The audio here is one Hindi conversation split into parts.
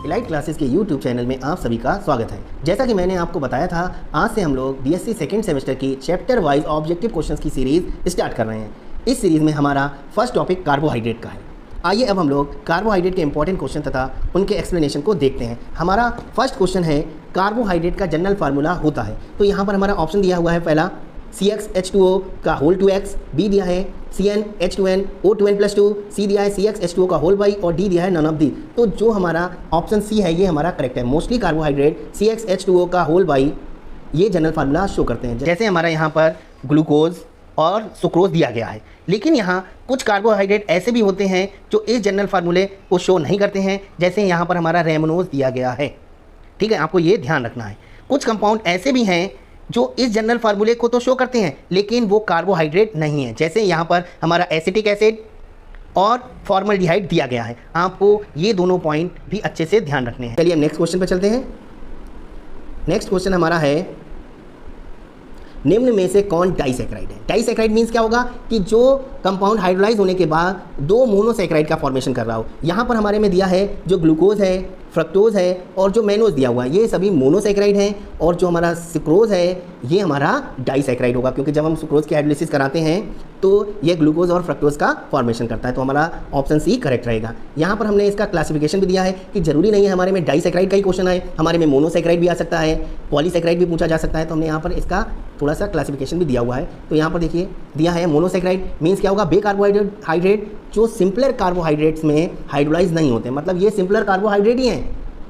इलाइट क्लासेस के YouTube चैनल में आप सभी का स्वागत है। जैसा कि मैंने आपको बताया था, आज से हम लोग BSc सेकेंड सेमेस्टर की चैप्टर वाइज ऑब्जेक्टिव क्वेश्चंस की सीरीज स्टार्ट कर रहे हैं। इस सीरीज में हमारा फर्स्ट टॉपिक कार्बोहाइड्रेट का है। आइए अब हम लोग कार्बोहाइड्रेट के इंपॉर्टेंट क्वेश्चन तथा उनके एक्सप्लेनेशन को देखते हैं। हमारा फर्स्ट क्वेश्चन है, कार्बोहाइड्रेट का जनरल फार्मूला होता है। तो यहाँ पर हमारा ऑप्शन दिया हुआ है, पहला CxH2O का होल 2x, बी दिया है CnH2n O2n+2, सी दिया है CxH2O का होल y और डी दिया है नन ऑफ दी। तो जो हमारा ऑप्शन सी है ये हमारा करेक्ट है। मोस्टली कार्बोहाइड्रेट CxH2O का होल y ये जनरल फार्मूला शो करते हैं। जैसे हमारा यहाँ पर ग्लूकोज और सुक्रोज दिया गया है, लेकिन यहाँ कुछ कार्बोहाइड्रेट ऐसे भी होते हैं जो इस जनरल फार्मूले को शो नहीं करते हैं। जैसे यहाँ पर हमारा रेमनोज दिया गया है, ठीक है, आपको ये ध्यान रखना है। कुछ कंपाउंड ऐसे भी हैं जो इस जनरल फार्मूले को तो शो करते हैं लेकिन वो कार्बोहाइड्रेट नहीं है। जैसे यहाँ पर हमारा एसिटिक एसिड और फॉर्मल्डिहाइड दिया गया है। आपको ये दोनों पॉइंट भी अच्छे से ध्यान रखने हैं। चलिए हम नेक्स्ट क्वेश्चन पे चलते हैं। नेक्स्ट क्वेश्चन हमारा है, निम्न में से कौन डाइसैकेराइड है। डाइसैकेराइड मीन्स क्या होगा कि जो कंपाउंड हाइड्रोलाइज होने के बाद दो मोनोसैकेराइड का फॉर्मेशन कर रहा हो। यहाँ पर हमारे में दिया है जो ग्लूकोज है, फ्रक्टोज है और जो मैनोज दिया हुआ है, ये सभी मोनोसैकेराइड हैं। और जो हमारा सुक्रोज है ये हमारा डाइसैकेराइड होगा, क्योंकि जब हम सुक्रोज की हाइड्रोलिसिस कराते हैं तो ये ग्लूकोज और फ्रक्टोज का फॉर्मेशन करता है। तो हमारा ऑप्शन सी करेक्ट रहेगा। यहाँ पर हमने इसका क्लासिफिकेशन भी दिया है कि जरूरी नहीं है हमारे में डाइसैकेराइड का ही क्वेश्चन आए, हमारे में मोनोसैकेराइड भी आ सकता है, पॉलीसैकेराइड भी पूछा जा सकता है। तो हमने यहाँ पर इसका थोड़ा सा क्लासिफिकेशन भी दिया हुआ है। तो यहाँ पर देखिए दिया है मोनोसैकेराइड मीन्स क्या होगा, बेकार्बोहाइड्रेट जो सिंपलर कार्बोहाइड्रेट्स में हाइड्रोलाइज नहीं होते, मतलब ये सिंपलर कार्बोहाइड्रेट ही हैं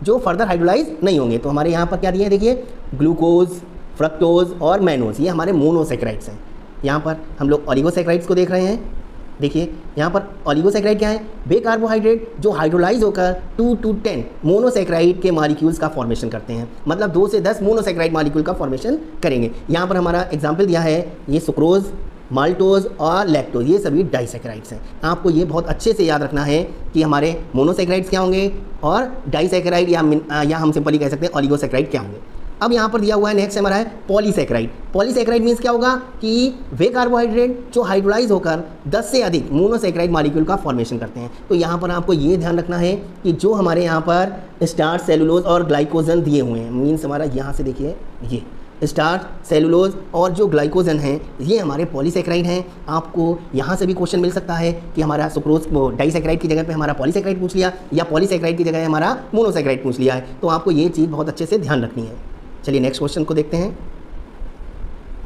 जो फर्दर हाइड्रोलाइज नहीं होंगे। तो हमारे यहाँ पर क्या दिए हैं, देखिए ग्लूकोज, फ्रक्टोज और मैनोज, ये हमारे मोनोसैकेराइड्स हैं। यहाँ पर हम लोग ओलिगोसैकेराइड्स को देख रहे हैं। देखिए यहाँ पर ओलिगोसैकेराइड क्या है, बेकार्बोहाइड्रेट जो हाइड्रोलाइज होकर 2 to 10 मोनोसैकेराइड के मॉलिक्यूल्स का फॉर्मेशन करते हैं, मतलब 2 से 10 मोनोसैकेराइड मॉलिक्यूल का फॉर्मेशन करेंगे। यहाँ पर हमारा एग्जाम्पल दिया है, ये सुक्रोज, माल्टोज और लैक्टोज, ये सभी डाइसैकेराइड्स हैं। आपको ये बहुत अच्छे से याद रखना है कि हमारे मोनोसैकेराइड्स क्या होंगे और डाइसैकेराइड या हम सिंपली कह सकते हैं ओलिगोसैकेराइड क्या होंगे। अब यहाँ पर दिया हुआ है नेक्स्ट हमारा है पॉलीसैकेराइड। पॉलीसैकेराइड मीन्स क्या होगा कि वे कार्बोहाइड्रेट जो हाइड्रोलाइज होकर 10 से अधिक मोनोसैकेराइड मॉलिक्यूल का फॉर्मेशन करते हैं। तो यहाँ पर आपको ये ध्यान रखना है कि जो हमारे यहाँ पर स्टार्च, सेलुलोज और ग्लाइकोजन दिए हुए हैं, मीन्स हमारा यहाँ से देखिए ये स्टार्च, सेलुलोज और जो ग्लाइकोजन हैं ये हमारे पॉलीसैकेराइड हैं। आपको यहाँ से भी क्वेश्चन मिल सकता है कि हमारा सुक्रोज वो डाइसैकेराइड की जगह पे हमारा पॉलीसैकेराइड पूछ लिया या पॉलीसैकेराइड की जगह हमारा मोनोसैकेराइड पूछ लिया है। तो आपको ये चीज़ बहुत अच्छे से ध्यान रखनी है। चलिए नेक्स्ट क्वेश्चन को देखते हैं।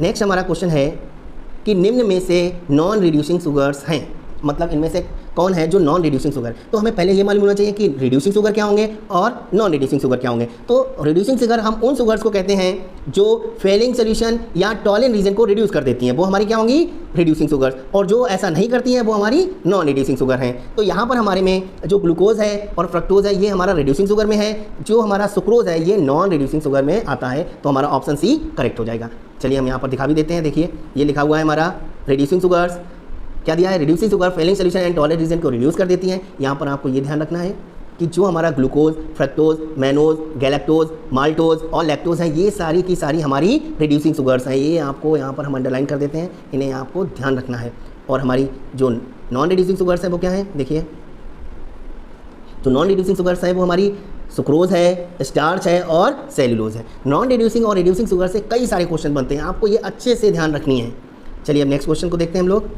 नेक्स्ट हमारा क्वेश्चन है कि निम्न में से नॉन रिड्यूसिंग शुगर्स हैं, मतलब इनमें से कौन है जो नॉन रिड्यूसिंग शुगर। तो हमें पहले ये मालूम होना चाहिए कि रिड्यूसिंग शुगर क्या होंगे और नॉन रिड्यूसिंग शुगर क्या होंगे। तो रिड्यूसिंग शुगर हम उन शुगर्स को कहते हैं जो फेलिंग सोल्यूशन या टॉलिन रीजन को रिड्यूस कर देती हैं, वो हमारी क्या होंगी, रिड्यूसिंग शुगर्स। और जो ऐसा नहीं करती हैं वो हमारी नॉन रिड्यूसिंग शुगर हैं। तो यहाँ पर हमारे में जो ग्लूकोज है और फ्रक्टोज है ये हमारा रिड्यूसिंग शुगर में है, जो हमारा सुक्रोज है ये नॉन रिड्यूसिंग शुगर में आता है। तो हमारा ऑप्शन सी करेक्ट हो जाएगा। चलिए हम यहाँ पर दिखा भी देते हैं। देखिए ये लिखा हुआ है हमारा रिड्यूसिंग शुगर्स, क्या दिया है, reducing sugar Fehling solution and Tollens reagent को रिड्यूस कर देती हैं। यहाँ पर आपको ये ध्यान रखना है कि जो हमारा glucose, fructose, mannose, galactose, maltose और लैक्टोज हैं ये सारी की सारी हमारी रिड्यूसिंग शुगर्स हैं। ये आपको यहाँ पर हम अंडरलाइन कर देते हैं, इन्हें आपको ध्यान रखना है। और हमारी जो नॉन रिड्यूसिंग शुगर्स हैं वो क्या है, देखिए जो नॉन रिड्यूसिंग शुगर्स हैं वो हमारी सुक्रोज है, स्टार्च है और सेलुलोज है। नॉन रिड्यूसिंग और रिड्यूसिंग शुगर से कई सारे क्वेश्चन बनते हैं, आपको ये अच्छे से ध्यान रखनी है। चलिए अब नेक्स्ट क्वेश्चन को देखते हैं हम लोग।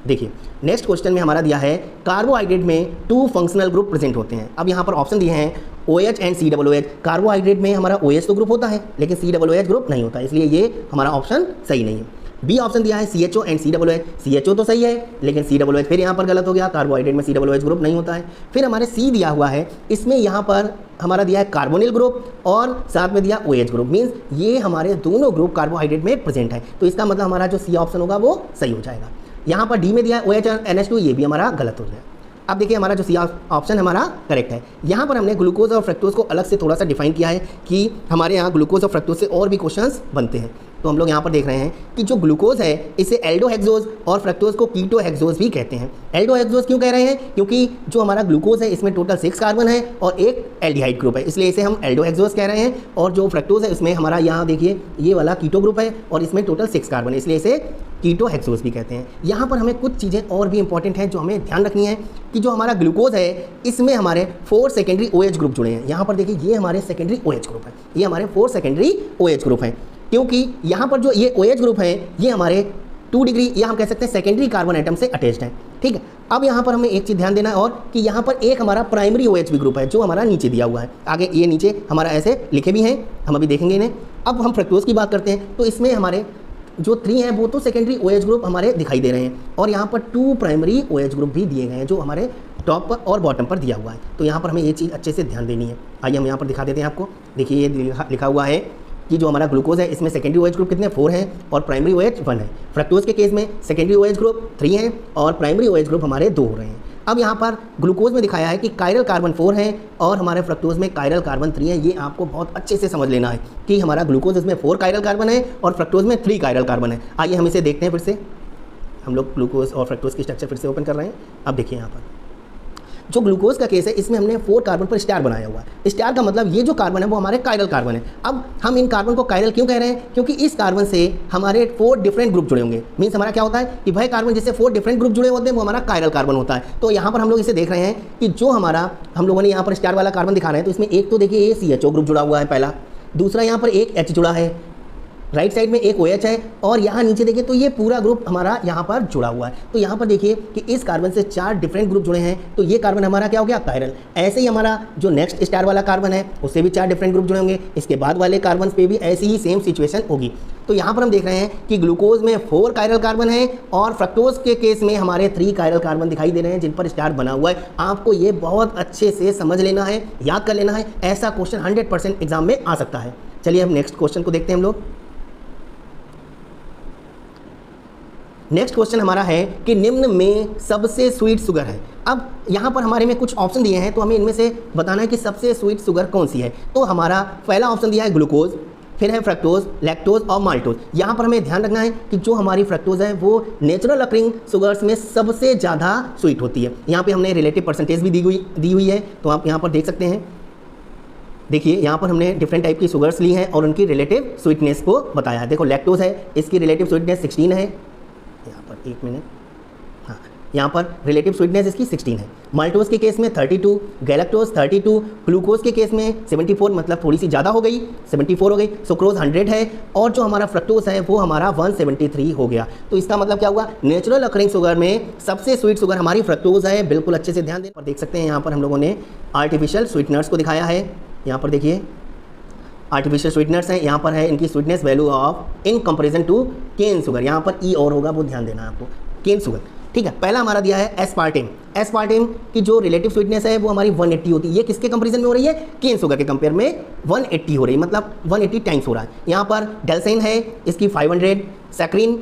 देखिए नेक्स्ट क्वेश्चन में हमारा दिया है, कार्बोहाइड्रेट में 2 फंक्शनल ग्रुप प्रेजेंट होते हैं। अब यहाँ पर ऑप्शन दिए हैं OH एंड COOH। कार्बोहाइड्रेट में हमारा OH तो ग्रुप होता है लेकिन COOH ग्रुप नहीं होता, इसलिए ये हमारा ऑप्शन सही नहीं है। बी ऑप्शन दिया है CHO एंड COOH। CHO तो सही है लेकिन COOH फिर यहाँ पर गलत हो गया, कार्बोहाइड्रेट में COOH ग्रुप नहीं होता है। फिर हमारे C दिया हुआ है, इसमें यहाँ पर हमारा दिया है कार्बोनिल ग्रुप और साथ में दिया OH ग्रुप, मीन्स ये हमारे दोनों ग्रुप कार्बोहाइड्रेट में प्रेजेंट है। तो इसका मतलब हमारा जो C ऑप्शन होगा वो सही हो जाएगा। यहाँ पर डी में दिया है OH और NH2, ये भी हमारा गलत हो जाएगा। अब देखिए हमारा जो सी ऑप्शन हमारा करेक्ट है। यहाँ पर हमने ग्लूकोज और फ्रक्टोज को अलग से थोड़ा सा डिफाइन किया है कि हमारे यहाँ ग्लूकोज और फ्रक्टोज से और भी क्वेश्चंस बनते हैं। तो हम लोग यहाँ पर देख रहे हैं कि जो ग्लूकोज है इसे एल्डोहेक्सोज और फ्रक्टोज को कीटोहेक्सोज भी कहते हैं। एल्डोहेक्सोज क्यों कह रहे हैं, क्योंकि जो हमारा ग्लूकोज है इसमें टोटल 6 कार्बन है और एक एल्डिहाइड ग्रुप है, इसलिए इसे हम एल्डोहेक्सोज कह रहे हैं। और जो फ्रक्टोज है इसमें हमारा यहाँ देखिए ये वाला कीटो ग्रुप है और इसमें टोटल 6 कार्बन है, इसलिए इसे कीटोहेक्सोज भी कहते हैं। यहाँ पर हमें कुछ चीज़ें और भी इंपॉर्टेंट हैं जो हमें ध्यान रखनी है कि जो हमारा ग्लूकोज है इसमें हमारे 4 सेकेंडरी OH ग्रुप जुड़े हैं। यहाँ पर देखिए ये हमारे सेकेंडरी OH ग्रुप है, ये हमारे 4 सेकेंडरी OH ग्रुप हैं, क्योंकि यहाँ पर जो ये OH ग्रुप हैं ये हमारे 2 डिग्री या हम कह सकते हैं सेकेंडरी कार्बन एटम से अटैच्ड हैं। ठीक है, अब यहाँ पर हमें एक चीज़ ध्यान देना है और कि यहाँ पर एक हमारा प्राइमरी OH भी ग्रुप है जो हमारा नीचे दिया हुआ है। आगे ये नीचे हमारा ऐसे लिखे भी हैं, हम अभी देखेंगे इन्हें। अब हम फ्रक्टोज की बात करते हैं तो इसमें हमारे जो 3 हैं वो तो सेकेंडरी OH ग्रुप हमारे दिखाई दे रहे हैं और यहाँ पर 2 प्राइमरी OH ग्रुप भी दिए गए हैं जो हमारे टॉप पर और बॉटम पर दिया हुआ है। तो यहाँ पर हमें ये चीज़ अच्छे से ध्यान देनी है। आइए हम यहाँ पर दिखा देते हैं आपको। देखिए ये लिखा हुआ है कि जो हमारा ग्लूकोज है इसमें सेकेंडरी OH ग्रुप कितने 4 हैं और प्राइमरी OH 1 है। फ्रक्टोज के केस में सेकेंडरी OH ग्रुप 3 हैं और प्राइमरी OH ग्रुप हमारे 2 हो रहे हैं। अब यहाँ पर ग्लूकोज में दिखाया है कि कायरल कार्बन 4 है और हमारे फ्रक्टोज में कायरल कार्बन 3 है। ये आपको बहुत अच्छे से समझ लेना है कि हमारा ग्लूकोज इसमें 4 कायरल कार्बन है और फ्रक्टोज में 3 कायरल कार्बन है। आइए हम इसे देखते हैं फिर से। हम लोग ग्लूकोज और फ्रक्टोज की स्ट्रक्चर फिर से ओपन कर रहे हैं। अब देखिए यहाँ पर जो ग्लूकोज का केस है इसमें हमने 4 कार्बन पर स्टार बनाया हुआ है। स्टार का मतलब ये जो कार्बन है वो हमारे कायरल कार्बन है। अब हम इन कार्बन को कायरल क्यों कह रहे हैं? क्योंकि इस कार्बन से हमारे 4 डिफरेंट ग्रुप जुड़े होंगे। मीन्स हमारा क्या होता है कि भाई कार्बन जिससे 4 डिफरेंट ग्रुप जुड़े होते हैं वो हमारा कायरल कार्बन होता है। तो यहाँ पर हम लोग इसे देख रहे हैं कि जो हमारा हम लोगों ने यहाँ पर स्टार वाला कार्बन दिखा रहे हैं तो इसमें एक तो देखिए CHO ग्रुप जुड़ा हुआ है पहला, दूसरा यहाँ पर एक H जुड़ा है, राइट साइड में एक OH है और यहाँ नीचे देखिए तो ये पूरा ग्रुप हमारा यहाँ पर जुड़ा हुआ है। तो यहाँ पर देखिए कि इस कार्बन से 4 डिफरेंट ग्रुप जुड़े हैं तो ये कार्बन हमारा क्या हो गया? कायरल। ऐसे ही हमारा जो नेक्स्ट स्टार वाला कार्बन है उससे भी 4 डिफरेंट ग्रुप जुड़े होंगे। इसके बाद वाले कार्बन पे भी ऐसी ही सेम सिचुएशन होगी। तो यहाँ पर हम देख रहे हैं कि ग्लूकोज में 4 कायरल कार्बन है और फ्रक्टोज के केस में हमारे 3 कायरल कार्बन दिखाई दे रहे हैं जिन पर स्टार बना हुआ है। आपको ये बहुत अच्छे से समझ लेना है, याद कर लेना है। ऐसा क्वेश्चन 100% एग्जाम में आ सकता है। चलिए हम नेक्स्ट क्वेश्चन को देखते हैं हम लोग। नेक्स्ट क्वेश्चन हमारा है कि निम्न में सबसे स्वीट शुगर है। अब यहाँ पर हमारे में कुछ ऑप्शन दिए हैं तो हमें इनमें से बताना है कि सबसे स्वीट शुगर कौन सी है। तो हमारा पहला ऑप्शन दिया है ग्लूकोज, फिर है फ्रक्टोज, लैक्टोज और माल्टोज। यहाँ पर हमें ध्यान रखना है कि जो हमारी फ्रक्टोज है वो नेचुरल अकरिंग शुगर्स में सबसे ज़्यादा स्वीट होती है। यहाँ पे हमने रिलेटिव परसेंटेज भी दी हुई है तो आप यहाँ पर देख सकते हैं। देखिए यहाँ पर हमने डिफरेंट टाइप की शुगर्स ली हैं और उनकी रिलेटिव स्वीटनेस को बताया है। देखो लैक्टोज है, इसकी रिलेटिव स्वीटनेस 16 है। यहाँ पर 1 मिनट, हाँ यहाँ पर रिलेटिव स्वीटनेस इसकी 16 है। माल्टोज के केस में 32, गैलेक्टोज 32, ग्लूकोज के केस में 74, मतलब थोड़ी सी ज़्यादा हो गई, 74 हो गई। सुक्रोज 100 है और जो हमारा फ्रक्टोज है वो हमारा 173 हो गया। तो इसका मतलब क्या हुआ? नेचुरल अकरिंग शुगर में सबसे स्वीट शुगर हमारी फ्रक्टोज है। बिल्कुल अच्छे से ध्यान दें। और देख सकते हैं यहाँ पर हम लोगों ने आर्टिफिशियल स्वीटनर्स को दिखाया है। यहाँ पर देखिए आर्टिफिशियल स्वीटनर्स हैं, यहाँ पर है इनकी sweetness value of in comparison to cane sugar. यहाँ पर ई और होगा वो ध्यान देना है आपको, केन शुगर। ठीक है, पहला हमारा दिया है एस्पार्टेम। एस्पार्टेम की जो रिलेटिव स्वीटनेस है वो हमारी 180 होती है। ये किसके कंपैरिजन में हो रही है? केन शुगर के कंपेयर में 180 हो रही है, मतलब 180 टाइम्स हो रहा है। यहाँ पर डेल्सेन है, इसकी 500, सैक्रिन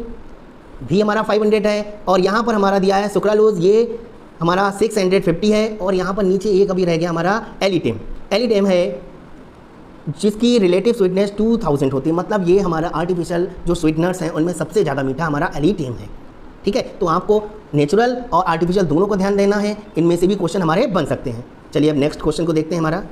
भी हमारा 500 है और यहाँ पर हमारा दिया है सुक्रालोज, ये हमारा 650 है और यहाँ पर नीचे एक अभी रह गया हमारा एलिटेम। एलिटेम है जिसकी रिलेटिव स्वीटनेस 2000 होती है, मतलब ये हमारा आर्टिफिशियल जो स्वीटनर्स हैं उनमें सबसे ज़्यादा मीठा हमारा एलिटेम है। ठीक है, तो आपको नेचुरल और आर्टिफिशियल दोनों को ध्यान देना है, इनमें से भी क्वेश्चन हमारे बन सकते हैं। चलिए अब नेक्स्ट क्वेश्चन को देखते हैं। हमारा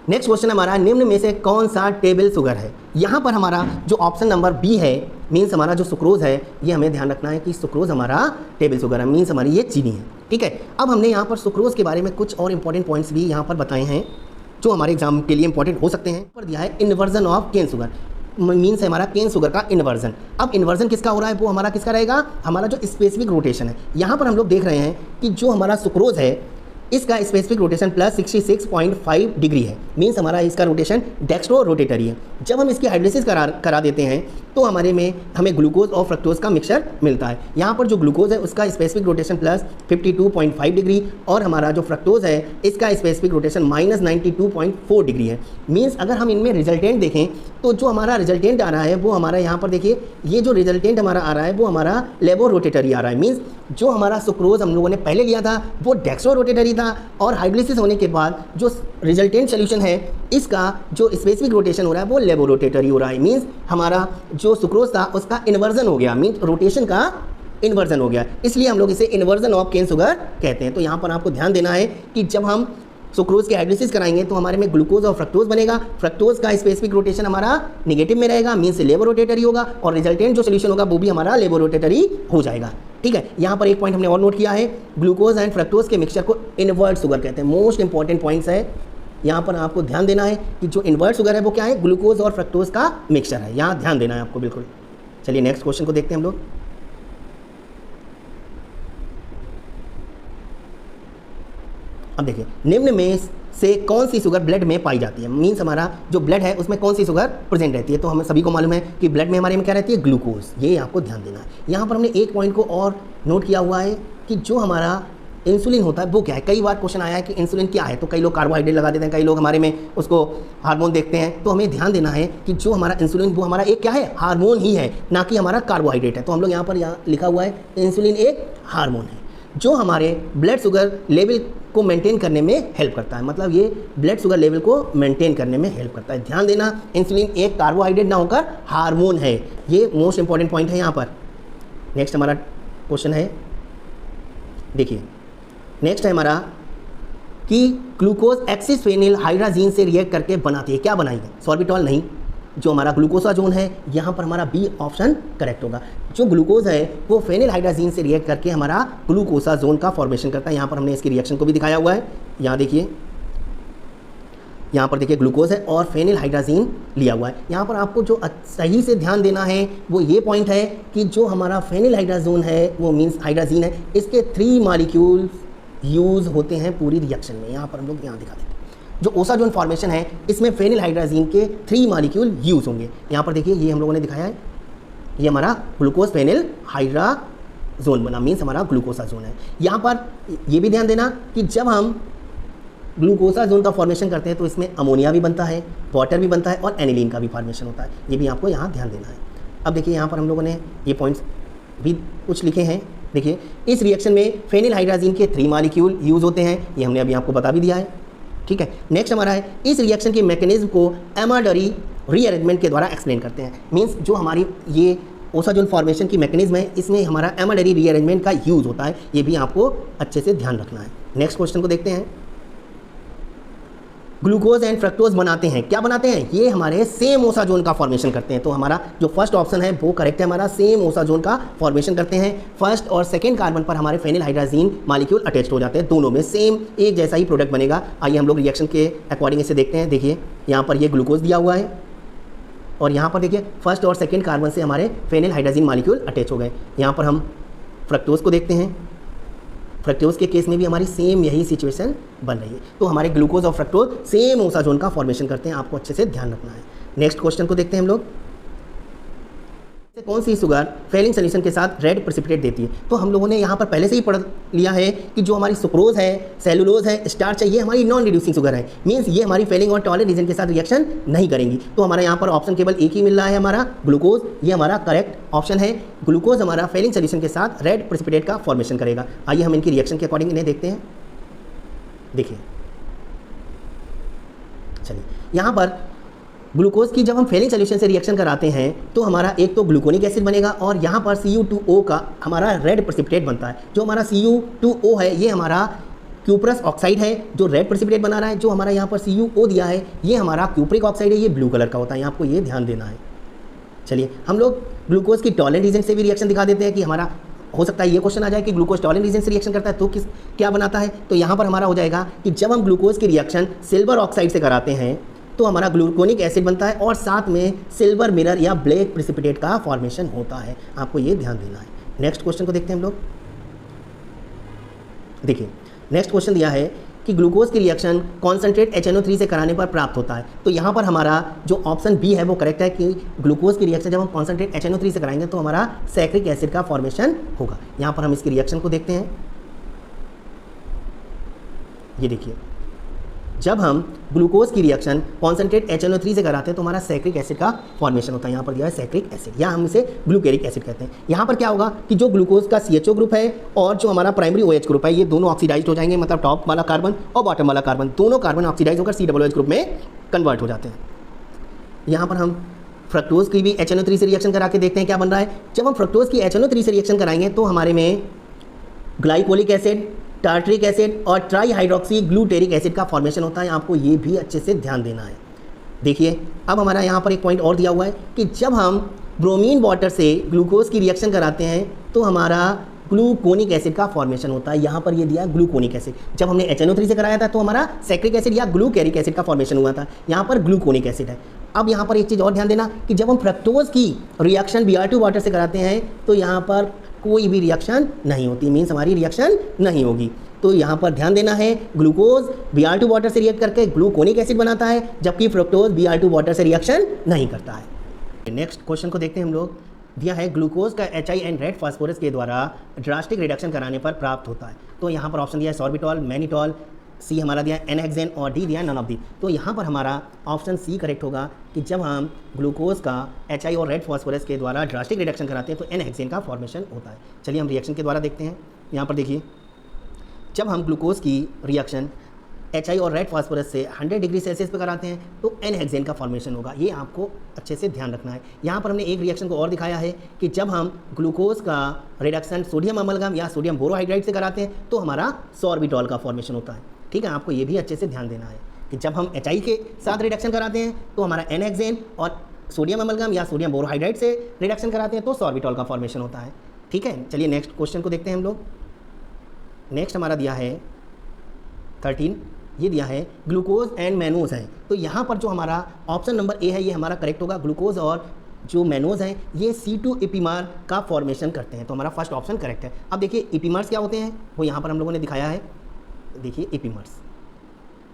नेक्स्ट क्वेश्चन हमारा निम्न में से कौन सा टेबल शुगर है। यहाँ पर हमारा जो ऑप्शन नंबर बी है, मीन्स हमारा जो सुक्रोज है, ये हमें ध्यान रखना है कि सुक्रोज हमारा टेबल शुगर है, मीन्स हमारी ये चीनी है। ठीक है, अब हमने यहाँ पर सुक्रोज के बारे में कुछ और इंपॉर्टेंट पॉइंट्स भी यहाँ पर बताए हैं जो हमारे एग्जाम के लिए इंपॉर्टेंट हो सकते हैं। पर दिया है inversion of cane sugar, means है हमारा केन शुगर का इन्वर्जन। अब इन्वर्जन किसका हो रहा है? वो हमारा किसका रहेगा? हमारा जो स्पेसिफिक रोटेशन है। यहाँ पर हम लोग देख रहे हैं कि जो हमारा सुक्रोज है इसका स्पेसिफिक रोटेशन प्लस 66.5 डिग्री है, मीन्स हमारा इसका रोटेशन डेक्स्ट्रो रोटेटरी है। जब हम इसकी हाइड्रोलिसिस करा देते हैं तो हमारे में हमें ग्लूकोज और फ्रक्टोज का मिक्सचर मिलता है। यहाँ पर जो ग्लूकोज है उसका स्पेसिफिक रोटेशन प्लस 52.5 डिग्री और हमारा जो फ्रक्टोज है इसका स्पेसिफिक रोटेशन माइनस 92.4 डिग्री है। मीन्स अगर हम इनमें रिजल्टेंट देखें तो जो हमारा रिजल्टेंट आ रहा है वो हमारा यहाँ पर देखिए, ये जो रिजल्टेंट हमारा आ रहा है वो हमारा लेबो रोटेटरी आ रहा है। मीन्स जो हमारा सुक्रोज हम लोगों ने पहले लिया था वो डेक्स्ट्रो रोटेटरी था और हाइड्रोलिसिस होने के बाद जो रिजल्टेंट सोल्यूशन है इसका जो स्पेसिफिक रोटेशन हो रहा है वो लेबो रोटेटरी हो रहा है। मीन्स हमारा जो सुक्रोज था उसका इन्वर्जन हो गया, मीन्स रोटेशन का इन्वर्जन हो गया, इसलिए हम लोग इसे इन्वर्जन ऑफ केन शुगर कहते हैं। तो यहाँ पर आपको ध्यान देना है कि जब हम सुक्रोज के हाइड्रोलिसिस कराएंगे तो हमारे में ग्लूकोज और फ्रक्टोज बनेगा। फ्रक्टोज का स्पेसिफिक रोटेशन हमारा नेगेटिव में रहेगा, मीन्स लेबोरोटेटरी होगा, और रिजल्टेंट जो सोल्यूशन होगा वो भी हमारा लेबोरोटेटरी हो जाएगा। ठीक है, यहाँ पर एक पॉइंट हमने और नोट किया है, ग्लूकोज एंड फ्रक्टोज के मिक्सचर को इनवर्ट शुगर कहते हैं। मोस्ट इंपॉर्टेंट पॉइंट्स है, यहाँ पर आपको ध्यान देना है कि जो इनवर्ट शुगर है वो क्या है, ग्लूकोज और फ्रक्टोज का मिक्सचर है, यहाँ ध्यान देना है आपको बिल्कुल। चलिए नेक्स्ट क्वेश्चन को देखते हैं हम लोग। अब देखिए, निम्न में से कौन सी शुगर ब्लड में पाई जाती है, मीन्स हमारा जो ब्लड है उसमें कौन सी शुगर प्रेजेंट रहती है। तो हमें सभी को मालूम है कि ब्लड में हमारे में क्या रहती है, ग्लूकोज, ये आपको ध्यान देना है। यहाँ पर हमने एक पॉइंट को और नोट किया हुआ है कि जो हमारा इंसुलिन होता है वो क्या है। कई बार क्वेश्चन आया है कि इंसुलिन क्या है, तो कई लोग कार्बोहाइड्रेट लगा देते हैं, कई लोग हमारे में उसको हार्मोन देखते हैं। तो हमें ध्यान देना है कि जो हमारा इंसुलिन वो हमारा एक क्या है, हार्मोन ही है, ना कि हमारा कार्बोहाइड्रेट है। तो हम लोग यहाँ लिखा हुआ है इंसुलिन एक हार्मोन है जो हमारे ब्लड शुगर लेवल को मेंटेन करने में हेल्प करता है, मतलब ये ब्लड शुगर लेवल को मेंटेन करने में हेल्प करता है। ध्यान देना, इंसुलिन एक कार्बोहाइड्रेट ना होकर हार्मोन है, ये मोस्ट इंपॉर्टेंट पॉइंट है यहाँ पर। नेक्स्ट हमारा क्वेश्चन है, देखिए नेक्स्ट है हमारा कि ग्लूकोज एक्सिस फेनिल हाइड्राजीन से रिएक्ट करके बनाती है, क्या बनाएगी, सॉर्बिटॉल नहीं, जो हमारा ग्लूकोसाजोन है, यहाँ पर हमारा बी ऑप्शन करेक्ट होगा। जो ग्लूकोज है वो फेनिल हाइड्राजीन से रिएक्ट करके हमारा ग्लूकोसाजोन का फॉर्मेशन करता है। यहाँ पर हमने इसकी रिएक्शन को भी दिखाया हुआ है, यहाँ देखिए, यहाँ पर देखिए ग्लूकोज है और फेनिल हाइड्राजीन लिया हुआ है। यहाँ पर आपको जो सही से ध्यान देना है वो ये पॉइंट है कि जो हमारा फेनिल हाइड्राजोन है वो मीन्स हाइड्राजीन है, इसके 3 मॉलिक्यूल यूज़ होते हैं पूरी रिएक्शन में। यहाँ पर हम लोग यहाँ दिखा देते हैं, जो ओसाजोन फॉर्मेशन है इसमें फेनिल हाइड्राजीन के 3 मॉलिक्यूल यूज़ होंगे। यहाँ पर देखिए, ये हम लोगों ने दिखाया है, ये हमारा ग्लूकोज फेनिल हाइड्राजोन बना, मीन्स हमारा ग्लूकोसाजोन है। यहाँ पर ये भी ध्यान देना कि जब हम ग्लूकोसाजोन का फॉर्मेशन करते हैं तो इसमें अमोनिया भी बनता है, वाटर भी बनता है और एनिलीन का भी फॉर्मेशन होता है, ये भी आपको यहाँ ध्यान देना है। अब देखिए, यहाँ पर हम लोगों ने ये पॉइंट्स भी कुछ लिखे हैं। देखिए, इस रिएक्शन में फेनिल हाइड्राजीन के 3 मॉलिक्यूल यूज़ होते हैं, ये हमने अभी आपको बता भी दिया है। ठीक है, नेक्स्ट हमारा है, इस रिएक्शन के मैकेनिज्म को एमाडरी रीअरेंजमेंट के द्वारा एक्सप्लेन करते हैं। मीन्स जो हमारी ये ओसाजोन फॉर्मेशन की मैकेनिज्म है इसमें हमारा एमाडरी रीअरेंजमेंट का यूज़ होता है, ये भी आपको अच्छे से ध्यान रखना है। नेक्स्ट क्वेश्चन को देखते हैं, ग्लूकोज एंड फ्रक्टोज बनाते हैं, क्या बनाते हैं, ये हमारे सेम ओसाजोन का फॉर्मेशन करते हैं। तो हमारा जो फर्स्ट ऑप्शन है वो करेक्ट है, हमारा सेम ओसाजोन का फॉर्मेशन करते हैं। फर्स्ट और सेकंड कार्बन पर हमारे फेनिल हाइड्राजीन मॉलिक्यूल अटैच्ड हो जाते हैं, दोनों में सेम एक जैसा ही प्रोडक्ट बनेगा। आइए हम लोग रिएक्शन के अकॉर्डिंग इसे देखते हैं। देखिए, यहाँ पर ये ग्लूकोज दिया हुआ है और यहाँ पर देखिए फर्स्ट और सेकेंड कार्बन से हमारे फेनिल हाइड्राजीन मॉलिक्यूल अटैच हो गए। यहाँ पर हम फ्रक्टोज को देखते हैं, फ्रक्टोज के केस में भी हमारी सेम यही सिचुएशन बन रही है। तो हमारे ग्लूकोज और फ्रक्टोज सेम ओसाजोन का फॉर्मेशन करते हैं, आपको अच्छे से ध्यान रखना है। नेक्स्ट क्वेश्चन को देखते हैं हम लोग, कौन सी शुगर फेलिंग सोल्यूशन के साथ रेड प्रेसिपिटेट देती है। तो हम लोगों ने यहाँ पर पहले से ही पढ़ लिया है कि जो हमारी सुक्रोज है, सेलुलोज है, स्टार्च है, ये हमारी नॉन रिड्यूसिंग शुगर है, मीन्स ये हमारी फेलिंग और टॉलरेंट रीजन के साथ रिएक्शन नहीं करेंगी। तो हमारा यहाँ पर ऑप्शन केवल एक ही मिल रहा है, हमारा ग्लूकोज, ये हमारा करेक्ट ऑप्शन है। ग्लूकोज हमारा फेलिंग सोल्यूशन के साथ रेड प्रेसिपिटेट का फॉर्मेशन करेगा। आइए हम इनकी रिएक्शन के अकॉर्डिंग इन्हें देखते हैं। देखिए, चलिए यहाँ पर ग्लूकोज की जब हम फेलिंग सोल्यूशन से रिएक्शन कराते हैं तो हमारा एक तो ग्लूकोनिक एसिड बनेगा और यहाँ पर Cu2O का हमारा रेड प्रेसिपिटेट बनता है। जो हमारा Cu2O है ये हमारा क्यूप्रस ऑक्साइड है जो रेड प्रेसिपिटेट बना रहा है। जो हमारा यहाँ पर CuO दिया है ये हमारा क्यूप्रिक ऑक्साइड है, ये ब्लू कलर का होता है, यहाँ आपको ये ध्यान देना है। चलिए हम लोग ग्लूकोज की टॉलरेंट रीजन से भी रिएक्शन दिखा देते हैं कि हमारा हो सकता है ये क्वेश्चन आ जाए कि ग्लूकोज टॉलरेंट रीजन से रिएक्शन करता है तो क्या बनाता है। तो यहाँ पर हमारा हो जाएगा कि जब हम ग्लूकोज की रिएक्शन सिल्वर ऑक्साइड से कराते हैं तो हमारा ग्लूकोनिक एसिड बनता है और साथ में सिल्वर मिरर या ब्लैक प्रेसिपिटेट का फॉर्मेशन होता है, आपको ये ध्यान देना है। नेक्स्ट क्वेश्चन को देखते हैं हम लोग। देखिए, नेक्स्ट क्वेश्चन दिया है कि ग्लूकोज की रिएक्शन कॉन्सेंट्रेट HNO3 से कराने पर प्राप्त होता है। तो यहाँ पर हमारा जो ऑप्शन बी है वो करेक्ट है कि ग्लूकोज की रिएक्शन जब हम कॉन्सेंट्रेट HNO3 से कराएंगे तो हमारा सैक्रिक एसिड का फॉर्मेशन होगा। यहाँ पर हम इसकी रिएक्शन को देखते हैं। ये देखिए, जब हम ग्लूकोज की रिएक्शन कॉन्सेंट्रेट HNO3 से कराते हैं तो हमारा सैक्रिक एसिड का फॉर्मेशन होता है। यहाँ पर दिया है सैक्रिक एसिड, या हम इसे ग्लूकेरिक एसिड कहते हैं। यहाँ पर क्या होगा कि जो ग्लूकोज का CHO ग्रुप है और जो हमारा प्राइमरी OH ग्रुप है ये दोनों ऑक्सीडाइज हो जाएंगे, मतलब टॉप वाला कार्बन और बॉटम वाला कार्बन दोनों कार्बन ऑक्सीडाइज होकर COOH ग्रुप में कन्वर्ट हो जाते हैं। यहाँ पर हम फ्रक्टोज की भी HNO3 से रिएक्शन करा के देखते हैं क्या बन रहा है। जब हम फ्रक्टोज की HNO3 से रिएक्शन कराएंगे तो हमारे में ग्लाइकोलिक एसिड टार्टरिक एसिड और ट्राई हाइड्रोक्सी ग्लूटेरिक एसिड का फॉर्मेशन होता है। आपको ये भी अच्छे से ध्यान देना है। देखिए अब हमारा यहाँ पर एक पॉइंट और दिया हुआ है कि जब हम ब्रोमीन वाटर से ग्लूकोज की रिएक्शन कराते हैं तो हमारा ग्लूकोनिक एसिड का फॉर्मेशन होता है। यहाँ पर ये दिया ग्लूकोनिक एसिड। जब हमने HNO3 से कराया था तो हमारा सैक्रिक एसिड या ग्लूकेरिक एसिड का फॉर्मेशन हुआ था। यहाँ पर ग्लूकोनिक एसिड है। अब यहाँ पर एक चीज़ और ध्यान देना कि जब हम फ्रक्टोज की रिएक्शन Br2 वाटर से कराते हैं तो यहाँ पर कोई भी रिएक्शन नहीं होती, मीन्स हमारी रिएक्शन नहीं होगी। तो यहाँ पर ध्यान देना है, ग्लूकोज Br2 वाटर से रिएक्ट करके ग्लूकोनिक एसिड बनाता है, जबकि फ्रक्टोज Br2 वाटर से रिएक्शन नहीं करता है। नेक्स्ट क्वेश्चन को देखते हैं हम लोग। दिया है ग्लूकोज का HI एंड रेड फास्फोरस के द्वारा ड्रास्टिक रिडक्शन कराने पर प्राप्त होता है। तो यहाँ पर ऑप्शन दिया है सॉर्बिटॉल, मैनिटॉल, सी हमारा दिया है एनहेक्सेन और डी दिया है नन ऑफ दी। तो यहाँ पर हमारा ऑप्शन सी करेक्ट होगा कि जब हम ग्लूकोज का HI और रेड फास्फोरस के द्वारा ड्रास्टिक रिडक्शन कराते हैं तो एनहेक्सेन का फॉर्मेशन होता है। चलिए हम रिएक्शन के द्वारा देखते हैं। यहाँ पर देखिए, जब हम ग्लूकोज की रिएक्शन HI और रेड फास्फोरस से 100 डिग्री सेल्सियस पर कराते हैं तो एनहेक्सेन का फॉर्मेशन होगा। ये आपको अच्छे से ध्यान रखना है। यहाँ पर हमने एक रिएक्शन को और दिखाया है कि जब हम ग्लूकोज का रिडक्शन सोडियम अमलगम या सोडियम बोरोहाइड्राइड से कराते हैं तो हमारा सॉर्बिटॉल का फॉर्मेशन होता है। ठीक है, आपको ये भी अच्छे से ध्यान देना है कि जब हम HI के साथ रिडक्शन कराते हैं तो हमारा एनहेक्सेन और सोडियम अमलगम या सोडियम बोरोहाइड्राइड से रिडक्शन कराते हैं तो सॉर्बिटॉल का फॉर्मेशन होता है। ठीक है, चलिए नेक्स्ट क्वेश्चन को देखते हैं हम लोग। नेक्स्ट हमारा दिया है 13, ये दिया है ग्लूकोज एंड मैनोज है। तो यहाँ पर जो हमारा ऑप्शन नंबर ए है ये हमारा करेक्ट होगा। ग्लूकोज और जो मैनोज हैं ये C2 एपीमर का फॉर्मेशन करते हैं, तो हमारा फर्स्ट ऑप्शन करेक्ट है। अब देखिए एपीमर्स क्या होते हैं वो यहाँ पर हम लोगों ने दिखाया है। देखिए एपीमर्स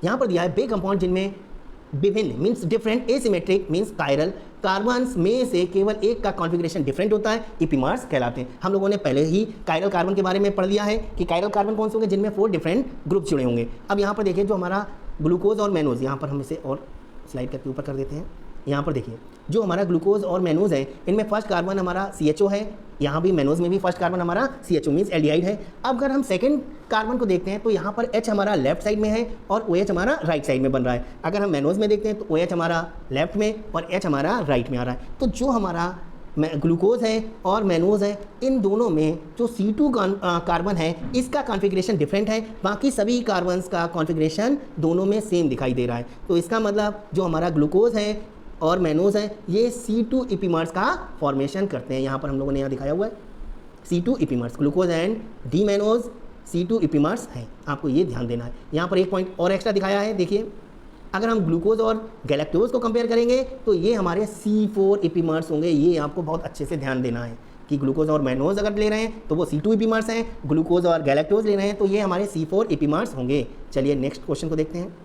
यहाँ पर दिया है बे कंपाउंड जिनमें विभिन्न means different asymmetric means chiral carbons में से केवल एक का कॉन्फ़िगरेशन डिफरेंट होता है, एपीमर्स कहलाते हैं। हम लोगों ने पहले ही कायरल कार्बन के बारे में पढ़ लिया है कि कायरल कार्बन कौन से होंगे जिनमें 4 डिफरेंट ग्रुप जुड़े होंगे। अब यहाँ पर देखिए जो हमारा ग्लूकोज और मैनोज, यहाँ पर हम इसे और स्लाइड करके ऊपर कर देते हैं। यहाँ पर देखिए जो हमारा ग्लूकोज और मैनोज है इनमें फर्स्ट कार्बन हमारा CHO है, यहाँ भी मैनोज में भी फर्स्ट कार्बन हमारा CHO मीन्स एल्डिहाइड है। अब अगर हम सेकंड कार्बन को देखते हैं तो यहाँ पर H हमारा लेफ्ट साइड में है और OH हमारा राइट साइड में बन रहा है। अगर हम मैनोज में देखते हैं तो OH हमारा लेफ्ट में और H हमारा राइट में आ रहा है। तो जो हमारा ग्लूकोज है और मैनोज है इन दोनों में जो C2 कार्बन है इसका कॉन्फ़िगरेशन डिफरेंट है, बाकी सभी कार्बन्स का कॉन्फ़िगरेशन दोनों में सेम दिखाई दे रहा है। तो इसका मतलब जो हमारा ग्लूकोज है और मैनोज है ये C2 एपीमर्स का फॉर्मेशन करते हैं। यहाँ पर हम लोगों ने यहाँ दिखाया हुआ है C2 epimers, glucose and D mannose C2 epimers हैं। आपको ये ध्यान देना है। यहाँ पर एक पॉइंट और एक्स्ट्रा दिखाया है। देखिए अगर हम ग्लूकोज और गैलेक्टोज को कंपेयर करेंगे तो ये हमारे C4 एपीमर्स होंगे। ये आपको बहुत अच्छे से ध्यान देना है कि ग्लूकोज और मैनोज अगर ले रहे हैं तो वो C2 एपीमर्स हैं, ग्लूकोज और गैलेक्टोज ले रहे हैं तो ये हमारे C4 एपीमर्स होंगे। चलिए नेक्स्ट क्वेश्चन को देखते हैं।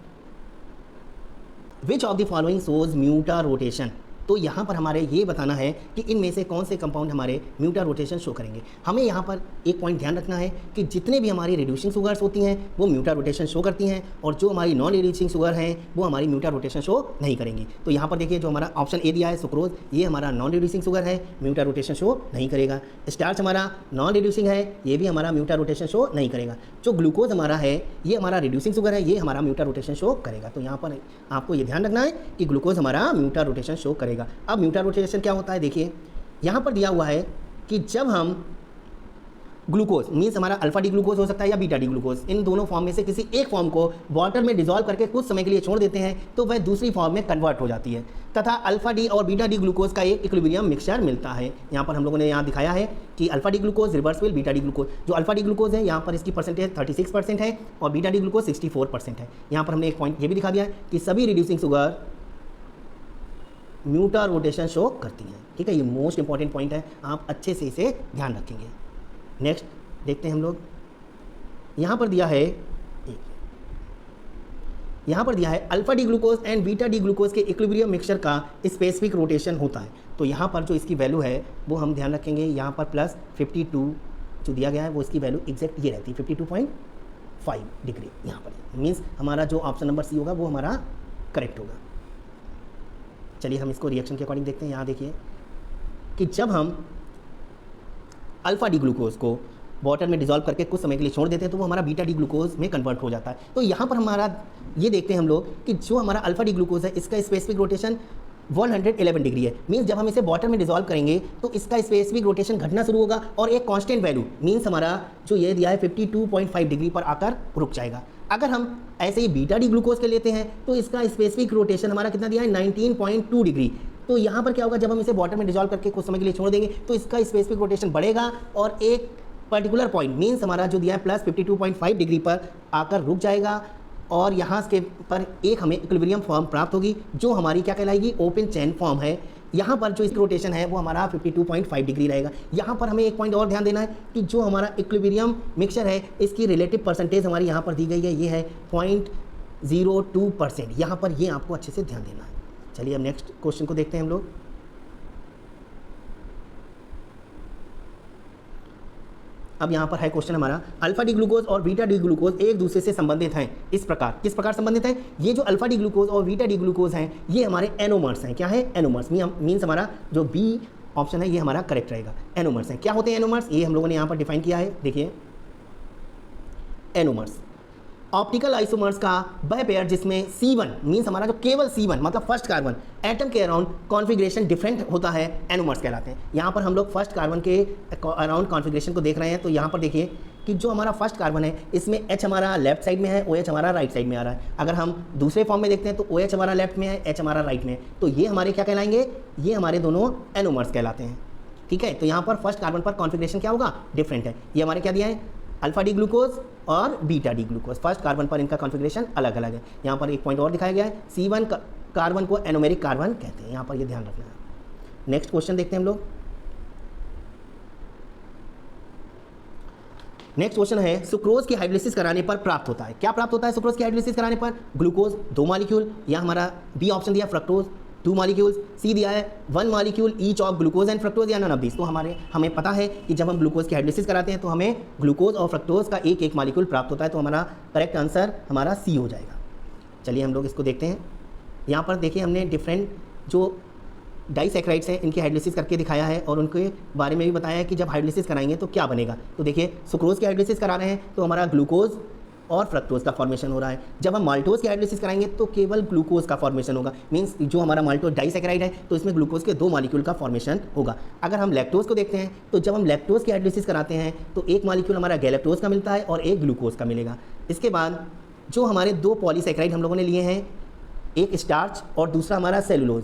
Which of the following shows mutarotation. तो यहाँ पर हमारे ये बताना है कि इनमें से कौन से कंपाउंड हमारे म्यूटा रोटेशन शो करेंगे। हमें यहाँ पर एक पॉइंट ध्यान रखना है कि जितने भी हमारी रिड्यूसिंग शुगर्स होती हैं वो म्यूटा रोटेशन शो करती हैं और जो हमारी नॉन रिड्यूसिंग शुगर हैं वो हमारी म्यूटा रोटेशन शो नहीं करेंगी। तो यहाँ पर देखिए जो हमारा ऑप्शन ए दिया है सुक्रोज, ये हमारा नॉन रिड्यूसिंग शुगर है, म्यूटा रोटेशन शो नहीं करेगा। स्टार्च हमारा नॉन रिड्यूसिंग है, ये भी हमारा म्यूटा रोटेशन शो नहीं करेगा। जो ग्लूकोज हमारा है ये हमारा रिड्यूसिंग शुगर है, ये हमारा म्यूटा रोटेशन शो करेगा। तो यहाँ पर आपको ये ध्यान रखना है कि ग्लूकोज हमारा म्यूटा रोटेशन शो करेगा। अब म्यूटा रोटेशन क्या होता है, देखिए यहाँ पर दिया हुआ है कि जब हम ग्लूकोज मीन्स हमारा अल्फा डी ग्लूकोज हो सकता है या बीटा डी ग्लूकोज, इन दोनों फॉर्म में से किसी एक फॉर्म को वाटर में डिसॉल्व करके कुछ समय के लिए छोड़ देते हैं तो वह दूसरी फॉर्म में कन्वर्ट हो जाती है तथा अल्फा डी और बीटा डी ग्लूकोज का एक इक्विलिब्रियम मिक्सचर मिलता है। यहाँ पर हम लोगों ने यहाँ दिखाया है कि alpha D glucose reverse will beta D glucose. जो अल्फा डी ग्लूकोज है यहाँ पर इसकी परसेंटेज 36% है और बीटा डी ग्लूकोज 64% है। यहाँ पर हमने एक पॉइंट ये भी दिखा दिया है कि सभी रिड्यूसिंग शुगर म्यूटा रोटेशन शो करती है। ठीक है, ये मोस्ट इंपॉर्टेंट पॉइंट है, आप अच्छे से इसे ध्यान रखेंगे। नेक्स्ट देखते हैं हम लोग। यहाँ पर दिया है alpha D glucose and beta D glucose के इक्विलिब्रियम मिक्सचर का स्पेसिफिक रोटेशन होता है। तो यहाँ पर जो इसकी वैल्यू है वो हम ध्यान रखेंगे। यहाँ पर प्लस 52 जो दिया गया है वो इसकी वैल्यू एग्जैक्ट ये रहती है 52.5 डिग्री। यहाँ पर मीन्स हमारा जो ऑप्शन नंबर सी होगा वो हमारा करेक्ट होगा। चलिए हम इसको रिएक्शन के अकॉर्डिंग देखते हैं। यहाँ देखिए कि जब हम अल्फा डी ग्लूकोज को वाटर में डिसॉल्व करके कुछ समय के लिए छोड़ देते हैं तो वो हमारा बीटा डी ग्लूकोज में कन्वर्ट हो जाता है। तो यहाँ पर हमारा ये देखते हैं हम लोग कि जो हमारा अल्फा डी ग्लूकोज है इसका स्पेसिफिक रोटेशन 111 डिग्री है। मीन्स जब हम इसे वाटर में डिजोल्व करेंगे तो इसका स्पेसिफिक रोटेशन घटना शुरू होगा और एक कांस्टेंट वैल्यू मीन्स हमारा जो ये दिया है 52.5 डिग्री पर आकर रुक जाएगा। अगर हम ऐसे ही बीटा डी ग्लूकोज के लेते हैं तो इसका स्पेसिफिक रोटेशन हमारा कितना दिया है 19.2 डिग्री। तो यहाँ पर क्या होगा, जब हम इसे वाटर में डिजोल्व करके कुछ समय के लिए छोड़ देंगे तो इसका स्पेसिफिक रोटेशन बढ़ेगा और एक पर्टिकुलर पॉइंट मीन्स हमारा जो दिया है प्लस 52.5 डिग्री पर आकर रुक जाएगा और यहाँ के पर एक हमें इक्विलिब्रियम फॉर्म प्राप्त होगी जो हमारी क्या कहलाएगी, ओपन चैन फॉर्म है। यहाँ पर जो इसका रोटेशन है वो हमारा 52.5 डिग्री रहेगा। यहाँ पर हमें एक पॉइंट और ध्यान देना है कि जो हमारा इक्विलिब्रियम मिक्सचर है इसकी रिलेटिव परसेंटेज हमारी यहाँ पर दी गई है, ये है 0.02%। यहाँ पर ये आपको अच्छे से ध्यान देना है। चलिए अब नेक्स्ट क्वेश्चन को देखते हैं हम लोग। अब यहाँ पर है क्वेश्चन हमारा, अल्फा डी ग्लूकोज और बीटा डी ग्लूकोज एक दूसरे से संबंधित हैं इस प्रकार। किस प्रकार संबंधित हैं? ये जो अल्फा डी ग्लूकोज और बीटा डी ग्लूकोज हैं ये हमारे एनोमर्स हैं। क्या है? एनोमर्स। मीन्स हमारा जो बी ऑप्शन है ये हमारा करेक्ट रहेगा। एनोमर्स हैं। क्या होते हैं एनोमर्स? ये हम लोगों ने यहाँ पर डिफाइन किया है, देखिए एनोमर्स ऑप्टिकल आइसोमर्स का वह पेयर जिसमें C1 मीन्स हमारा जो केवल C1 मतलब फर्स्ट कार्बन एटम के अराउंड कॉन्फ़िगरेशन डिफरेंट होता है, एनोमर्स कहलाते हैं। यहाँ पर हम लोग फर्स्ट कार्बन के अराउंड कॉन्फ़िगरेशन को देख रहे हैं। तो यहाँ पर देखिए कि जो हमारा फर्स्ट कार्बन है इसमें H हमारा लेफ्ट साइड में है, OH हमारा राइट साइड में आ रहा है। अगर हम दूसरे फॉर्म में देखते हैं तो OH हमारा लेफ्ट में है, H हमारा राइट में है। तो ये हमारे क्या कहलाएंगे? ये हमारे दोनों एनोमर्स कहलाते हैं। ठीक है, तो यहाँ पर फर्स्ट कार्बन पर कॉन्फ़िगरेशन क्या होगा? डिफरेंट है। ये हमारे क्या दिया है? अल्फा डी ग्लूकोज और beta D glucose. First carbon पर इनका कॉन्फ़िगरेशन अलग अलग है। यहाँ पर एक पॉइंट और दिखाया गया है, C1 कार्बन को एनोमेरिक कार्बन कहते हैं। यहाँ पर ये ध्यान रखना है। नेक्स्ट क्वेश्चन देखते हैं हम लोग। नेक्स्ट क्वेश्चन है, सुक्रोज की हाइड्रोलिसिस कराने पर प्राप्त होता है। क्या प्राप्त होता है सुक्रोज की हाइड्रोलिसिस कराने पर? ग्लूकोज 2 मॉलिक्यूल, या हमारा बी ऑप्शन दिया फ्रक्टोज 2 मॉलिक्यूल्स, सी दिया है 1 molecule each of glucose and fructose या नन ऑफ दिस। तो हमें पता है कि जब हम ग्लूकोज की हाइड्रोलिसिस कराते हैं तो हमें ग्लूकोज और फ्रक्टोज का एक एक मॉलिक्यूल प्राप्त होता है। तो हमारा करेक्ट आंसर हमारा सी हो जाएगा। चलिए हम लोग इसको देखते हैं। यहाँ पर देखिए हमने डिफरेंट जो डाइसैक्राइड्स हैं इनकी हाइड्रोलिसिस करके दिखाया है और उनके बारे में भी बताया है कि जब हाइड्रोलिसिस कराएंगे तो क्या बनेगा। तो देखिए सुक्रोज की हाइड्रोलिसिस करा रहे हैं तो हमारा ग्लूकोज और फ्रक्टोज का फॉर्मेशन हो रहा है। जब हम माल्टोज की हाइड्रोलिसिस कराएंगे तो केवल ग्लूकोज का फॉर्मेशन होगा। मींस जो हमारा माल्टोज डाइसैक्राइड है तो इसमें ग्लूकोज के 2 मॉलिक्यूल का फॉर्मेशन होगा। अगर हम लैक्टोज को देखते हैं तो जब हम लैक्टोज की हाइड्रोलिसिस कराते हैं तो एक मॉलिक्यूल हमारा गैलेक्टोज का मिलता है और एक ग्लूकोज का मिलेगा। इसके बाद जो हमारे 2 पॉलीसैक्राइड हम लोगों ने लिए हैं, एक स्टार्च और दूसरा हमारा सेलुलोज।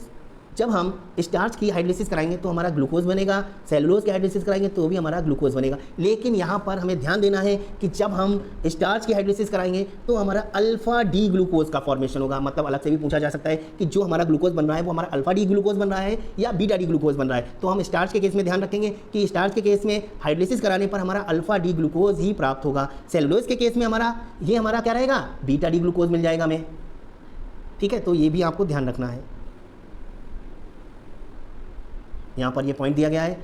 जब हम स्टार्च की हाइड्रोलिसिस कराएंगे तो हमारा ग्लूकोज बनेगा, सेलुलोज की हाइड्रोलिसिस कराएंगे तो भी हमारा ग्लूकोज बनेगा। लेकिन यहाँ पर हमें ध्यान देना है कि जब हम स्टार्च की हाइड्रोलिसिस कराएंगे तो हमारा अल्फा डी ग्लूकोज का फॉर्मेशन होगा। मतलब अलग से भी पूछा जा सकता है कि जो हमारा ग्लूकोज बन रहा है वो हमारा अल्फा डी ग्लूकोज बन रहा है या बीटा डी ग्लूकोज बन रहा है। तो हम स्टार्च के केस में ध्यान रखेंगे कि स्टार्च के केस में हाइड्रोलिसिस कराने पर हमारा अल्फा डी ग्लूकोज ही प्राप्त होगा। सेलुलोज के केस में हमारा क्या रहेगा? बीटा डी ग्लूकोज मिल जाएगा हमें। ठीक है, तो ये भी आपको ध्यान रखना है। यहाँ पर ये पॉइंट दिया गया है,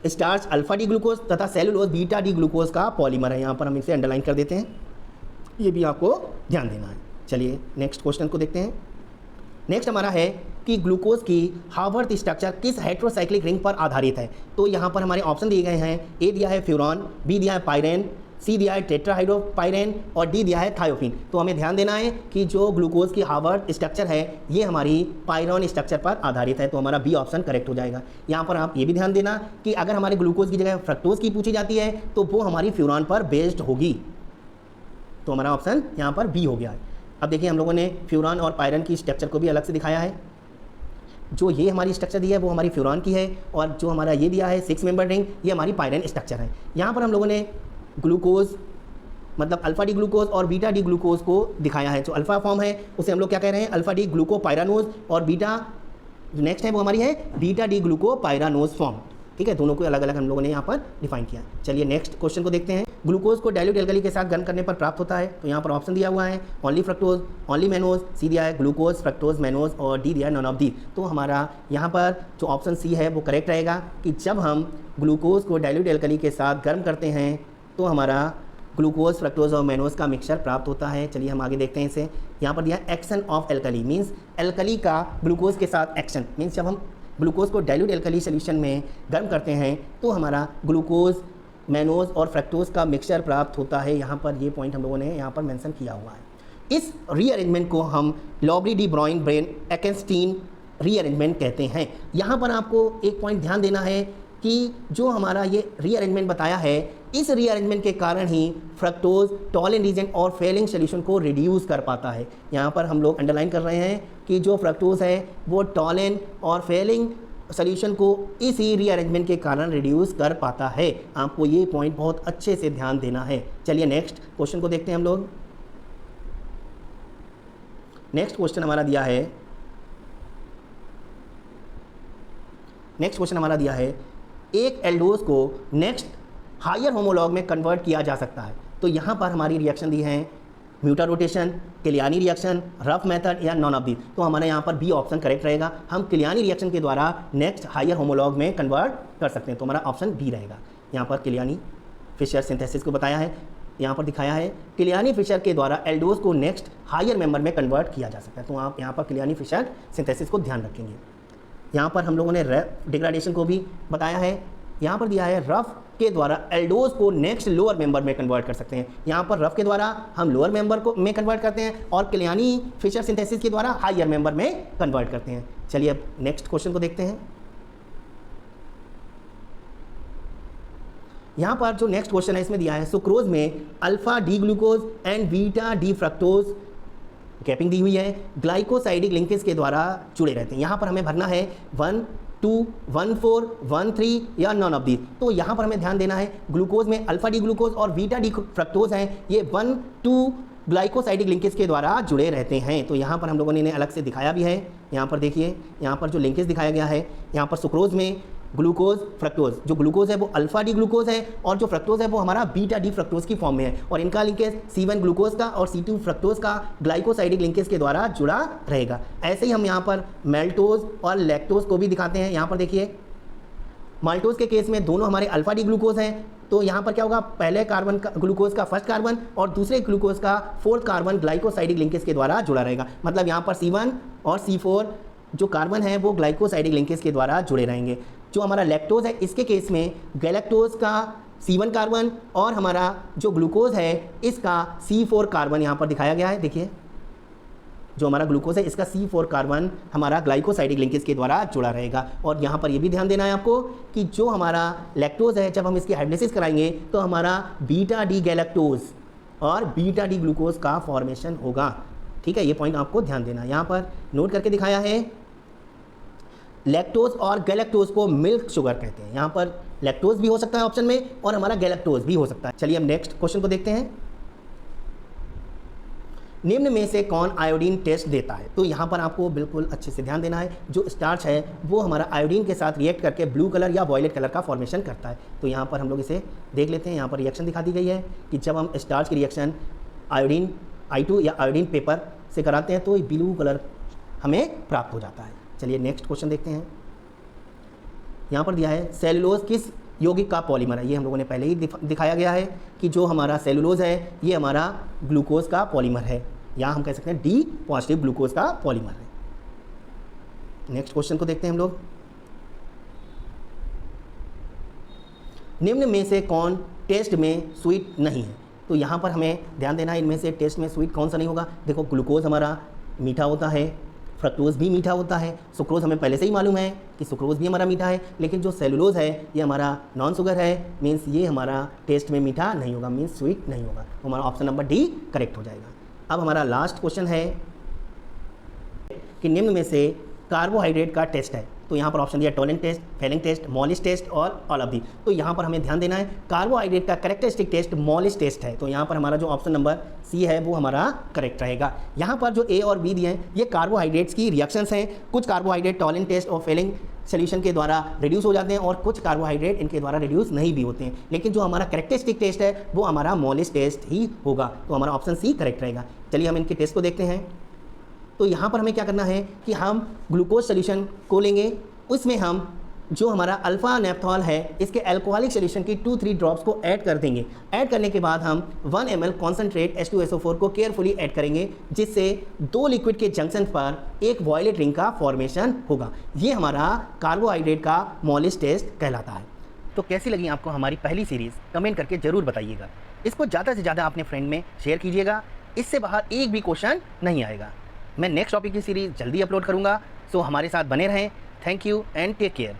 स्टार्च अल्फा डी ग्लूकोज तथा सेलुलोज बीटा डी ग्लूकोज का पॉलीमर है। यहाँ पर हम इसे अंडरलाइन कर देते हैं, ये भी आपको ध्यान देना है। चलिए नेक्स्ट क्वेश्चन को देखते हैं। नेक्स्ट हमारा है कि ग्लूकोज की हार्वर्थ स्ट्रक्चर किस हेटेरोसाइक्लिक रिंग पर आधारित है। तो यहाँ पर हमारे ऑप्शन दिए गए हैं, ए दिया है फ्यूरॉन, बी दिया है पायरेन, सी दिया है टेट्राहाइड्रोपाइरेन और डी दिया है थायोफिन। तो हमें ध्यान देना है कि जो ग्लूकोज की हार्वर्थ स्ट्रक्चर है ये हमारी पायरॉन स्ट्रक्चर पर आधारित है। तो हमारा बी ऑप्शन करेक्ट हो जाएगा। यहाँ पर आप ये भी ध्यान देना कि अगर हमारे ग्लूकोज की जगह फ्रक्टोज की पूछी जाती है तो वो हमारी फ्यूरॉन पर बेस्ड होगी। तो हमारा ऑप्शन यहाँ पर बी हो गया है। अब देखिए हम लोगों ने फ्यूरॉन और पायरन की स्ट्रक्चर को भी अलग से दिखाया है। जो ये हमारी स्ट्रक्चर दी है वो हमारी फ्यूरॉन की है और जो हमारा ये दिया है 6 मेंबर रिंग ये हमारी पायरन स्ट्रक्चर है। यहाँ पर हम लोगों ने ग्लूकोज मतलब अल्फा डी ग्लूकोज और बीटा डी ग्लूकोज को दिखाया है। जो अल्फा फॉर्म है उसे हम लोग क्या कह रहे हैं? अल्फा डी ग्लूकोपायरानोज और बीटा जो नेक्स्ट है वो हमारी है बीटा डी ग्लूकोपायरानोज फॉर्म। ठीक है, दोनों को अलग अलग हम लोगों ने यहाँ पर डिफाइन किया। चलिए नेक्स्ट क्वेश्चन को देखते हैं। ग्लूकोज को डाइल्यूट एल्कली के साथ गर्म करने पर प्राप्त होता है। तो यहाँ पर ऑप्शन दिया हुआ है ओनली फ्रक्टोज, ओनली मैनोज, सी दिया है ग्लूकोज, फ्रक्टोज, मैनोज और डी दिया है नॉन ऑफ दी। तो हमारा यहाँ पर जो ऑप्शन सी है वो करेक्ट रहेगा कि जब हम ग्लूकोज को डाइल्यूट एल्कली के साथ गर्म करते हैं तो हमारा ग्लूकोज, फ्रक्टोज और मैनोज का मिक्सचर प्राप्त होता है। चलिए हम आगे देखते हैं इसे। यहाँ पर दिया action of alkali means alkali का ग्लूकोज के साथ एक्शन मीन्स जब हम ग्लूकोज को डाइल्यूट एल्कली सोल्यूशन में गर्म करते हैं तो हमारा ग्लूकोज, मैनोज और फ्रक्टोज का मिक्सचर प्राप्त होता है। यहाँ पर ये पॉइंट हम लोगों ने यहाँ पर मेंशन किया हुआ है। इस रीअरेंजमेंट को हम लॉबरी डी ब्राइन ब्रेन एक्स्टीन रीअरेंजमेंट कहते हैं। यहाँ पर आपको एक पॉइंट ध्यान देना है कि जो हमारा ये रीअरेंजमेंट बताया है, इस रीअरेंजमेंट के कारण ही फ्रक्टोज टॉलेंट रीजन और फेलिंग सोल्यूशन को रिड्यूस कर पाता है। यहाँ पर हम लोग अंडरलाइन कर रहे हैं कि जो फ्रक्टोज है वो टॉलेंट और फेलिंग सोल्यूशन को इसी रीअरेंजमेंट के कारण रिड्यूस कर पाता है। आपको ये पॉइंट बहुत अच्छे से ध्यान देना है। चलिए नेक्स्ट क्वेश्चन को देखते हैं हम लोग। नेक्स्ट क्वेश्चन हमारा दिया है एक एल्डोज को नेक्स्ट हायर होमोलॉग में कन्वर्ट किया जा सकता है। तो यहाँ पर हमारी रिएक्शन दी है mutarotation, Kiliani reaction, Ruff method या नॉन ऑफ दी। तो हमारे यहाँ पर बी ऑप्शन करेक्ट रहेगा। हम किलियानी रिएक्शन के द्वारा नेक्स्ट हायर होमोलॉग में कन्वर्ट कर सकते हैं, तो हमारा ऑप्शन बी रहेगा। यहाँ पर किलियानी फिशर सिंथेसिस को बताया है, यहाँ पर दिखाया है किलियानी फिशर के द्वारा एल्डोज को नेक्स्ट हायर मेंबर में कन्वर्ट किया जा सकता है। तो आप यहाँ पर किलियानी फिशर सिंथेसिस को ध्यान रखेंगे। यहाँ पर हम लोगों ने डिग्रेडेशन को भी बताया है। यहाँ पर दिया है रफ के द्वारा एल्डोज को नेक्स्ट लोअर मेंबर में कन्वर्ट कर सकते हैं। यहाँ पर रफ के द्वारा हम लोअर मेंबर को में कन्वर्ट करते हैं और किलियानी फिशर सिंथेसिस के द्वारा हायर मेंबर में कन्वर्ट करते हैं। चलिए अब नेक्स्ट क्वेश्चन को देखते हैं। यहाँ पर जो नेक्स्ट क्वेश्चन है इसमें दिया है सुक्रोज में alpha D glucose and beta D fructose गैपिंग दी हुई है, ग्लाइकोसाइडिक लिंकेज के द्वारा जुड़े रहते हैं। यहाँ पर हमें भरना है 1, 2, 1, 4, 1, 3 या नॉन ऑफ दी। तो यहाँ पर हमें ध्यान देना है ग्लूकोज में अल्फा डी ग्लूकोज और बीटा डी फ्रक्टोज हैं, ये 1, 2 ग्लाइकोसाइडिक लिंकेज के द्वारा जुड़े रहते हैं। तो यहाँ पर हम लोगों ने इन्हें अलग से दिखाया भी है। यहाँ पर देखिए, यहाँ पर जो लिंकेज दिखाया गया है, यहाँ पर सुक्रोज में ग्लूकोज फ्रक्टोज, जो ग्लूकोज है वो अल्फा डी ग्लूकोज है और जो फ्रक्टोज है वो हमारा बीटा डी फ्रक्टोज की फॉर्म में है और इनका लिंकेज C1 ग्लूकोज का और C2 फ्रक्टोज का ग्लाइकोसाइडिक लिंकेज के द्वारा जुड़ा रहेगा। ऐसे ही हम यहाँ पर मेल्टोज और लैक्टोज को भी दिखाते हैं। यहाँ पर देखिए माल्टोज के केस में दोनों हमारे अल्फा डी ग्लूकोज हैं, तो यहाँ पर क्या होगा, पहले कार्बन का ग्लूकोज का फर्स्ट कार्बन और दूसरे ग्लूकोज का फोर्थ कार्बन ग्लाइकोसाइडिक लिंकेज के द्वारा जुड़ा रहेगा। मतलब यहाँ पर C1 और C4 जो कार्बन है वो ग्लाइकोसाइडिक लिंकेज के द्वारा जुड़े रहेंगे। जो हमारा लैक्टोज है इसके केस में गैलेक्टोज का C1 कार्बन और हमारा जो ग्लूकोज है इसका C4 कार्बन यहाँ पर दिखाया गया है। देखिए जो हमारा ग्लूकोज है इसका C4 कार्बन हमारा ग्लाइकोसाइडिक लिंकेज के द्वारा जुड़ा रहेगा। और यहाँ पर ये भी ध्यान देना है आपको कि जो हमारा लैक्टोज है जब हम इसकी हाइड्रोलिसिस कराएंगे तो हमारा बीटा डी गैलेक्टोज और बीटा डी ग्लूकोज का फॉर्मेशन होगा। ठीक है, ये पॉइंट आपको ध्यान देना है। यहाँ पर नोट करके दिखाया है लैक्टोज और गैलेक्टोज को मिल्क शुगर कहते हैं। यहाँ पर लैक्टोज भी हो सकता है ऑप्शन में और हमारा गैलेक्टोज भी हो सकता है। चलिए अब नेक्स्ट क्वेश्चन को देखते हैं। निम्न में से कौन आयोडीन टेस्ट देता है? तो यहाँ पर आपको बिल्कुल अच्छे से ध्यान देना है। जो स्टार्च है वो हमारा आयोडीन के साथ रिएक्ट करके ब्लू कलर या वॉयलेट कलर का फॉर्मेशन करता है। तो यहाँ पर हम लोग इसे देख लेते हैं। यहाँ पर रिएक्शन दिखा दी गई है कि जब हम स्टार्च की रिएक्शन आयोडीन I2 या आयोडीन पेपर से कराते हैं तो ब्लू कलर हमें प्राप्त हो जाता है। चलिए नेक्स्ट क्वेश्चन देखते हैं। यहाँ पर दिया है सेलुलोज किस यौगिक का पॉलीमर है? ये हम लोगों ने पहले ही दिखाया गया है कि जो हमारा सेलुलोज है ये हमारा ग्लूकोज का पॉलीमर है, या हम कह सकते हैं डी पॉजिटिव ग्लूकोज का पॉलीमर है। नेक्स्ट क्वेश्चन को देखते हैं हम लोग। निम्न में से कौन टेस्ट में स्वीट नहीं है? तो यहाँ पर हमें ध्यान देना है इनमें से टेस्ट में स्वीट कौन सा नहीं होगा। देखो ग्लूकोज हमारा मीठा होता है, फ्रक्टोज भी मीठा होता है, सुक्रोज हमें पहले से ही मालूम है कि सुक्रोज भी हमारा मीठा है, लेकिन जो सेलुलोज है ये हमारा नॉन शुगर है, मीन्स ये हमारा टेस्ट में मीठा नहीं होगा, मीन्स स्वीट नहीं होगा। तो हमारा ऑप्शन नंबर डी करेक्ट हो जाएगा। अब हमारा लास्ट क्वेश्चन है कि निम्न में से कार्बोहाइड्रेट का टेस्ट है। तो यहाँ पर ऑप्शन दिया Tollens test, Fehling test, Molisch test और ऑल ऑफ दी। तो यहाँ पर हमें ध्यान देना है कार्बोहाइड्रेट का कैरेक्टरिस्टिक टेस्ट मॉलिस टेस्ट है। तो यहाँ पर हमारा जो ऑप्शन नंबर सी है वो हमारा करेक्ट रहेगा। यहाँ पर जो ए और बी दिए हैं ये कार्बोहाइड्रेट्स की रिएक्शंस हैं। कुछ कार्बोहाइड्रेट टोलेंट टेस्ट और फेलिंग सोल्यूशन के द्वारा रिड्यूस हो जाते हैं और कुछ कार्बोहाइड्रेट इनके द्वारा रिड्यूस नहीं भी होते हैं, लेकिन जो हमारा कैरेक्टरिस्टिक टेस्ट है वो हमारा मॉलिस टेस्ट ही होगा। तो हमारा ऑप्शन सी करेक्ट रहेगा। चलिए हम इनके टेस्ट को देखते हैं। तो यहाँ पर हमें क्या करना है कि हम ग्लूकोज सोल्यूशन को लेंगे, उसमें हम जो हमारा अल्फा नेप्थॉल है इसके अल्कोहलिक सोल्यूशन की 2-3 ड्रॉप्स को ऐड कर देंगे। ऐड करने के बाद हम 1 ml कॉन्सेंट्रेट H2SO4 को केयरफुली ऐड करेंगे, जिससे 2 लिक्विड के जंक्शन पर एक वॉयलेट रिंग का फॉर्मेशन होगा। ये हमारा कार्बोहाइड्रेट का मॉलिस टेस्ट कहलाता है। तो कैसी लगी आपको हमारी पहली सीरीज़? कमेंट करके ज़रूर बताइएगा। इसको ज़्यादा से ज़्यादा अपने फ्रेंड में शेयर कीजिएगा। इससे बाहर एक भी क्वेश्चन नहीं आएगा। मैं नेक्स्ट टॉपिक की सीरीज़ जल्दी अपलोड करूँगा। सो हमारे साथ बने रहें। Thank you and take care.